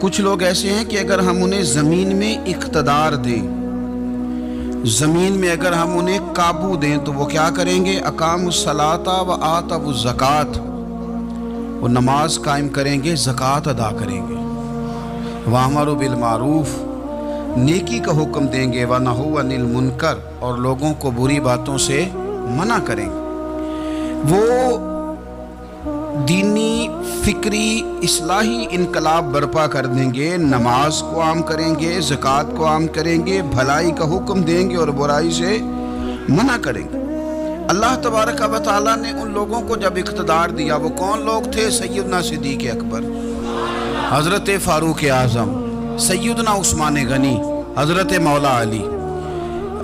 کچھ لوگ ایسے ہیں کہ اگر ہم انہیں زمین میں اقتدار دیں، زمین میں اگر ہم انہیں قابو دیں تو وہ کیا کریں گے؟ اقاموا الصلاۃ و آتوا الزکوٰۃ، وہ نماز قائم کریں گے، زکوٰۃ ادا کریں گے، وامروا بالمعروف، نیکی کا حکم دیں گے، ونہوا عن المنکر، اور لوگوں کو بری باتوں سے منع کریں گے۔ وہ دینی، فکری، اصلاحی انقلاب برپا کر دیں گے، نماز کو عام کریں گے، زکوٰۃ کو عام کریں گے، بھلائی کا حکم دیں گے اور برائی سے منع کریں گے۔ اللہ تبارک و تعالیٰ نے ان لوگوں کو جب اقتدار دیا، وہ کون لوگ تھے؟ سیدنا صدیق اکبر، حضرت فاروق اعظم، سیدنا عثمان غنی، حضرت مولا علی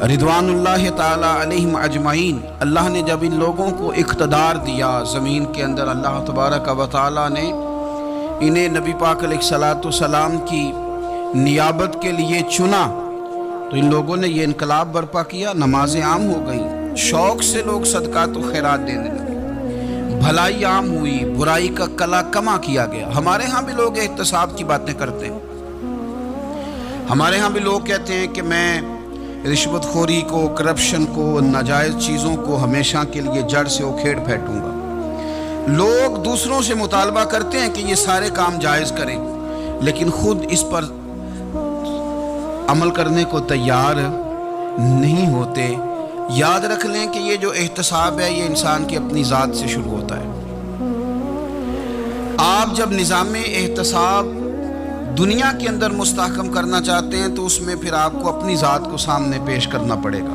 رضوان اللہ تعالی علیہم اجمعین۔ اللہ نے جب ان لوگوں کو اقتدار دیا زمین کے اندر، اللہ تبارک و تعالی نے انہیں نبی پاک علیہ الصلاۃ والسلام کی نیابت کے لیے چنا، تو ان لوگوں نے یہ انقلاب برپا کیا، نمازیں عام ہو گئیں، شوق سے لوگ صدقات و خیرات دینے لگے، بھلائی عام ہوئی، برائی کا کلا کما کیا گیا۔ ہمارے ہاں بھی لوگ احتساب کی باتیں کرتے ہیں، ہمارے ہاں بھی لوگ کہتے ہیں کہ میں رشوت خوری کو، کرپشن کو، ناجائز چیزوں کو ہمیشہ کے لیے جڑ سے اکھیڑ پھینکوں گا۔ لوگ دوسروں سے مطالبہ کرتے ہیں کہ یہ سارے کام جائز کریں، لیکن خود اس پر عمل کرنے کو تیار نہیں ہوتے۔ یاد رکھ لیں کہ یہ جو احتساب ہے، یہ انسان کی اپنی ذات سے شروع ہوتا ہے۔ آپ جب نظام احتساب دنیا کے اندر مستحکم کرنا چاہتے ہیں تو اس میں پھر آپ کو اپنی ذات کو سامنے پیش کرنا پڑے گا۔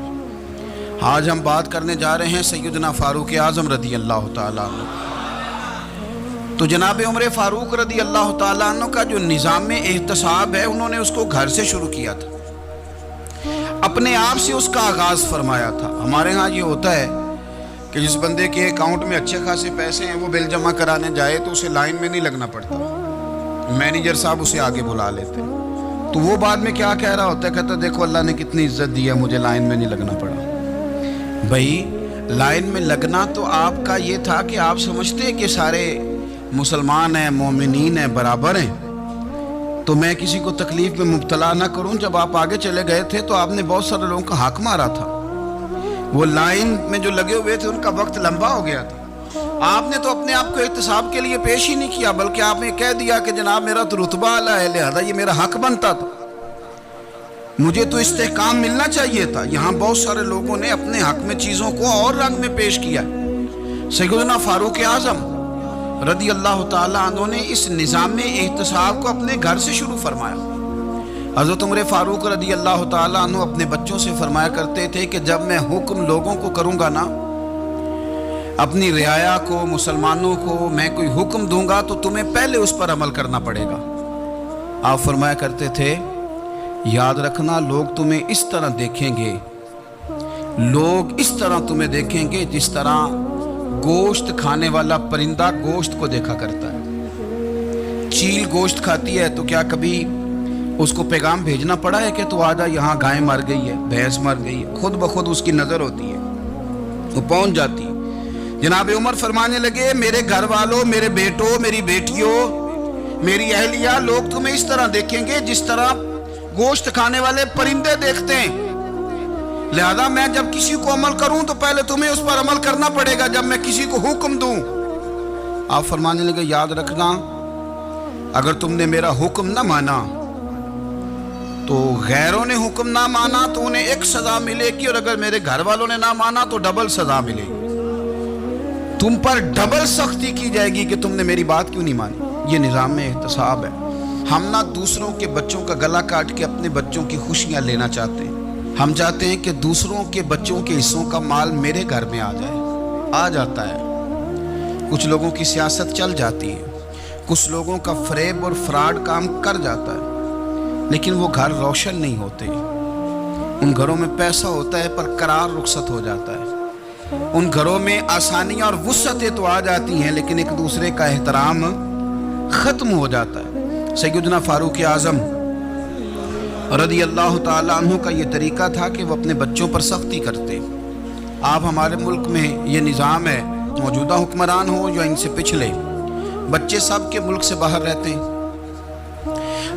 آج ہم بات کرنے جا رہے ہیں سیدنا فاروق اعظم رضی اللہ تعالیٰ عنہ۔ تو جناب عمر فاروق رضی اللہ تعالیٰ عنہ کا جو نظام احتساب ہے، انہوں نے اس کو گھر سے شروع کیا تھا، اپنے آپ سے اس کا آغاز فرمایا تھا۔ ہمارے ہاں یہ ہوتا ہے کہ جس بندے کے اکاؤنٹ میں اچھے خاصے پیسے ہیں، وہ بل جمع کرانے جائے تو اسے لائن میں نہیں لگنا پڑتا، مینیجر صاحب اسے آگے بلا لیتے، تو وہ بعد میں کیا کہہ رہا ہوتا ہے؟ کہتا دیکھو اللہ نے کتنی عزت دی ہے، مجھے لائن میں نہیں لگنا پڑا۔ بھائی لائن میں لگنا تو آپ کا یہ تھا کہ آپ سمجھتے ہیں کہ سارے مسلمان ہیں، مومنین ہیں، برابر ہیں، تو میں کسی کو تکلیف میں مبتلا نہ کروں۔ جب آپ آگے چلے گئے تھے تو آپ نے بہت سارے لوگوں کا حق مارا تھا، وہ لائن میں جو لگے ہوئے تھے ان کا وقت لمبا ہو گیا تھا۔ آپ نے تو اپنے آپ کو احتساب کے لیے پیش ہی نہیں کیا، بلکہ آپ نے کہہ دیا کہ جناب میرا تو رتبہ اعلیٰ ہے، لہذا یہ میرا حق بنتا تھا، مجھے تو استحکام ملنا چاہیے تھا۔ یہاں بہت سارے لوگوں نے اپنے حق میں چیزوں کو اور رنگ میں پیش کیا۔ سیدنا فاروق اعظم رضی اللہ تعالیٰ عنہ نے اس نظام احتساب کو اپنے گھر سے شروع فرمایا۔ حضرت عمر فاروق رضی اللہ تعالیٰ عنہ اپنے بچوں سے فرمایا کرتے تھے کہ جب میں حکم لوگوں کو کروں گا نا، اپنی رعایا کو، مسلمانوں کو میں کوئی حکم دوں گا تو تمہیں پہلے اس پر عمل کرنا پڑے گا۔ آپ فرمایا کرتے تھے یاد رکھنا، لوگ تمہیں اس طرح دیکھیں گے، لوگ اس طرح تمہیں دیکھیں گے جس طرح گوشت کھانے والا پرندہ گوشت کو دیکھا کرتا ہے۔ چیل گوشت کھاتی ہے تو کیا کبھی اس کو پیغام بھیجنا پڑا ہے کہ تو آجا یہاں گائے مر گئی ہے، بھینس مر گئی ہے؟ خود بخود اس کی نظر ہوتی ہے، وہ پہنچ جاتی ہے۔ جناب عمر فرمانے لگے میرے گھر والوں، میرے بیٹوں، میری بیٹیوں، میری اہلیہ، لوگ تمہیں اس طرح دیکھیں گے جس طرح گوشت کھانے والے پرندے دیکھتے ہیں، لہذا میں جب کسی کو عمل کروں تو پہلے تمہیں اس پر عمل کرنا پڑے گا جب میں کسی کو حکم دوں۔ آپ فرمانے لگے یاد رکھنا، اگر تم نے میرا حکم نہ مانا تو غیروں نے حکم نہ مانا تو انہیں ایک سزا ملے گی، اور اگر میرے گھر والوں نے نہ مانا تو ڈبل سزا ملے گی، تم پر ڈبل سختی کی جائے گی کہ تم نے میری بات کیوں نہیں مانی۔ یہ نظام احتساب ہے۔ ہم نہ دوسروں کے بچوں کا گلا کاٹ کے اپنے بچوں کی خوشیاں لینا چاہتے ہیں، ہم چاہتے ہیں کہ دوسروں کے بچوں کے حصوں کا مال میرے گھر میں آ جائے، آ جاتا ہے۔ کچھ لوگوں کی سیاست چل جاتی ہے، کچھ لوگوں کا فریب اور فراڈ کام کر جاتا ہے، لیکن وہ گھر روشن نہیں ہوتے۔ ان گھروں میں پیسہ ہوتا ہے پر قرار رخصت ہو جاتا ہے، ان گھروں میں آسانیاں اور وسعتیں تو آ جاتی ہیں لیکن ایک دوسرے کا احترام ختم ہو جاتا ہے۔ سیدنا فاروق اعظم رضی اللہ تعالیٰ عنہ کا یہ طریقہ تھا کہ وہ اپنے بچوں پر سختی کرتے۔ آپ ہمارے ملک میں یہ نظام ہے، موجودہ حکمران ہو یا ان سے پچھلے، بچے سب کے ملک سے باہر رہتے ہیں،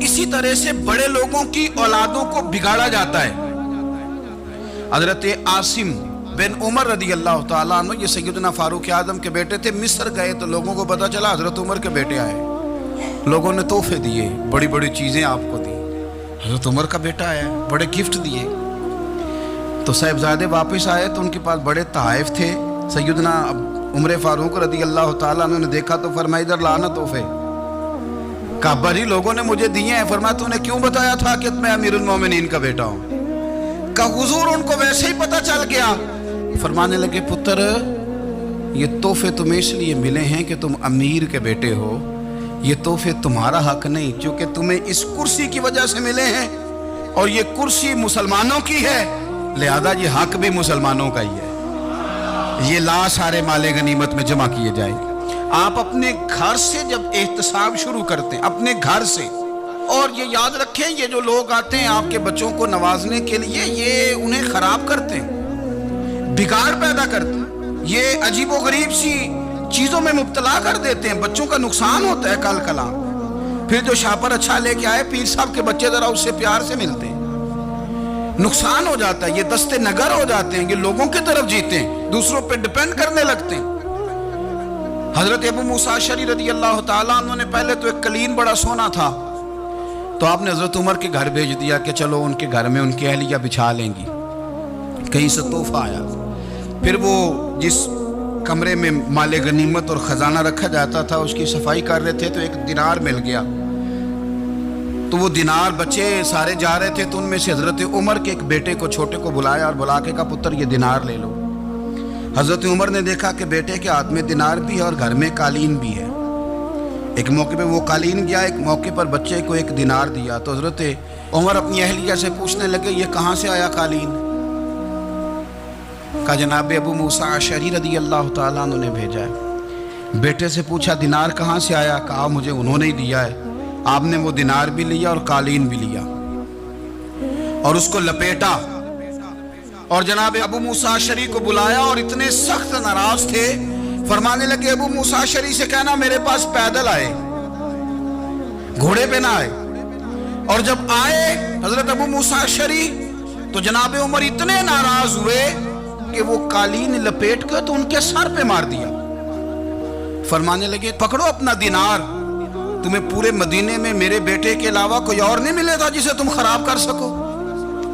اسی طرح سے بڑے لوگوں کی اولادوں کو بگاڑا جاتا ہے۔ حضرت عاصم بن عمر رضی اللہ تعالیٰ عنہ، یہ سیدنا فاروق اعظم کے بیٹے تھے، مصر گئے تو لوگوں کو پتا چلا حضرت عمر کے بیٹے آئے، لوگوں نے تحفے دیے، بڑی بڑی چیزیں آپ کو دی، حضرت عمر کا بیٹا آیا، بڑے گفٹ دیے۔ تو صاحبزادے واپس آئے تو ان کے پاس بڑے تحائف تھے۔ سیدنا عمر فاروق رضی اللہ تعالیٰ عنہ نے دیکھا تو فرمایا ادھر لانا تحفے۔ کہا بھائی لوگوں نے مجھے دیے ہیں۔ فرمایا تو نے کیوں بتایا تھا کہ میں امیر المومنین کا بیٹا ہوں؟ کہا حضور ان کو ویسے ہی پتا چل گیا۔ فرمانے لگے پتر یہ تحفے تمہیں اس لیے ملے ہیں کہ تم امیر کے بیٹے ہو، یہ تحفے تمہارا حق نہیں، چونکہ تمہیں اس کرسی کی وجہ سے ملے ہیں اور یہ کرسی مسلمانوں کی ہے، لہذا یہ حق بھی مسلمانوں کا ہی ہے، یہ لا سارے مال غنیمت میں جمع کیے جائیں گے۔ آپ اپنے گھر سے جب احتساب شروع کرتے ہیں، اپنے گھر سے، اور یہ یاد رکھیں یہ جو لوگ آتے ہیں آپ کے بچوں کو نوازنے کے لیے، یہ انہیں خراب کرتے ہیں، بگاڑ پیدا کرتے ہیں، یہ عجیب و غریب سی چیزوں میں مبتلا کر دیتے ہیں، بچوں کا نقصان ہوتا ہے کل کلا۔ پھر جو شاپر اچھا لے کے آئے پیر صاحب کے بچے ذرا اس سے پیار سے ملتے ہیں، نقصان ہو جاتا ہے، یہ دستے نگر ہو جاتے ہیں، یہ لوگوں کی طرف جیتے ہیں، دوسروں پہ ڈیپینڈ کرنے لگتے ہیں۔ حضرت ابو موسیٰ اشعری رضی اللہ تعالیٰ عنہ نے پہلے تو ایک قلین بڑا سونا تھا، تو آپ نے حضرت عمر کے گھر بھیج دیا کہ چلو ان کے گھر میں ان کی اہلیہ بچھا لیں گی، کہیں سے تحفہ آیا۔ پھر وہ جس کمرے میں مال غنیمت اور خزانہ رکھا جاتا تھا اس کی صفائی کر رہے تھے تو ایک دینار مل گیا، تو وہ دینار بچے سارے جا رہے تھے، تو ان میں سے حضرت عمر کے ایک بیٹے کو چھوٹے کو بلایا اور بلا کے کہا پتر یہ دینار لے لو۔ حضرت عمر نے دیکھا کہ بیٹے کے ہاتھ میں دینار بھی ہے اور گھر میں قالین بھی ہے، ایک موقع پہ وہ قالین گیا، ایک موقع پر بچے کو ایک دینار دیا، تو حضرت عمر اپنی اہلیہ سے پوچھنے لگے یہ کہاں سے آیا قالین؟ کہا جناب ابو موسیٰ اشعری رضی اللہ تعالیٰ عنہ نے بھیجا ہے۔ بیٹے سے پوچھا دینار کہاں سے آیا؟ کہا مجھے انہوں نے ہی دیا ہے۔ آپ نے وہ دینار بھی لیا اور قالین بھی لیا اور اس کو لپیٹا اور جناب ابو موسیٰ اشعری کو بلایا اور اتنے سخت ناراض تھے، فرمانے لگے ابو موسیٰ اشعری سے کہنا میرے پاس پیدل آئے، گھوڑے پہ نہ آئے۔ اور جب آئے حضرت ابو موسیٰ اشعری تو جناب عمر اتنے ناراض ہوئے کہ وہ قالین لپیٹ کر تو ان کے سر پہ مار دیا۔ فرمانے لگے پکڑو اپنا دینار، تمہیں پورے مدینے میں میرے بیٹے کے علاوہ کوئی اور نہیں ملے تھا جسے تم خراب کر سکو،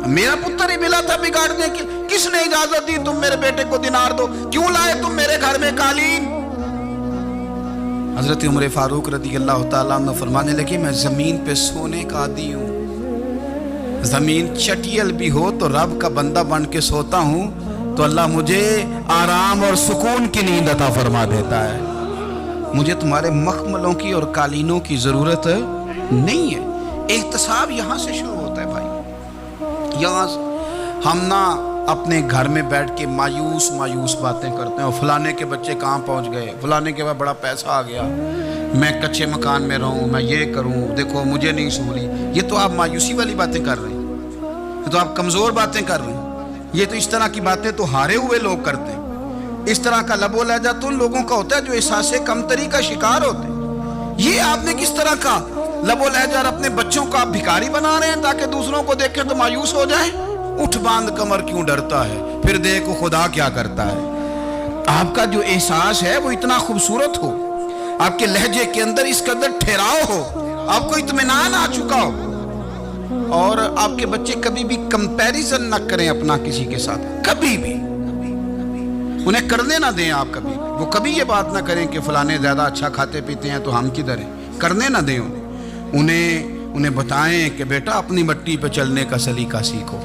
میرا پتر ہی ملا تھا بگاڑنے کی، کس نے اجازت دی تم میرے بیٹے کو دینار دو؟ کیوں لائے تم میرے گھر میں قالین؟ حضرت عمر فاروق رضی اللہ تعالیٰ عنہ فرمانے لگے میں زمین پہ سونے کا عادی ہوں، زمین چٹیل بھی ہو تو رب کا بندہ بن کے سوتا ہوں تو اللہ مجھے آرام اور سکون کی نیند عطا فرما دیتا ہے، مجھے تمہارے مخملوں کی اور قالینوں کی ضرورت نہیں ہے۔ احتساب یہاں سے شروع ہوتا ہے بھائی، یہاں ہم نہ اپنے گھر میں بیٹھ کے مایوس باتیں کرتے ہیں، اور فلانے کے بچے کہاں پہنچ گئے، فلانے کے بعد بڑا پیسہ آ گیا، میں کچے مکان میں رہوں، میں یہ کروں، دیکھو مجھے نہیں سہولی۔ یہ تو آپ مایوسی والی باتیں کر رہے ہیں، یہ تو آپ کمزور باتیں کر رہے ہیں، یہ تو اس طرح کی باتیں تو ہارے ہوئے لوگ کرتے ہیں۔ اس طرح کا لب و لہجہ تو ان لوگوں کا ہوتا ہے جو احساس کمتری کا شکار ہوتے ہیں۔ یہ آپ نے کس طرح کا لب و لہجہ، اور اپنے بچوں کو آپ بھکاری بنا رہے ہیں تاکہ دوسروں کو دیکھیں تو مایوس ہو جائیں؟ اٹھ باندھ کمر کیوں ڈرتا ہے، پھر دیکھو خدا کیا کرتا ہے۔ آپ کا جو احساس ہے وہ اتنا خوبصورت ہو، آپ کے لہجے کے اندر اس قدر ٹھہراؤ ہو، آپ کو اطمینان آ چکا ہو، اور آپ کے بچے کبھی بھی کمپیریزن نہ کریں اپنا کسی کے ساتھ، کبھی بھی انہیں کرنے نہ دیں۔ آپ وہ کبھی یہ بات نہ کریں کہ فلانے زیادہ اچھا کھاتے پیتے ہیں تو ہم کدھر ہیں، کرنے نہ دیں انہیں بتائیں کہ بیٹا اپنی مٹی پہ چلنے کا سلیقہ سیکھو۔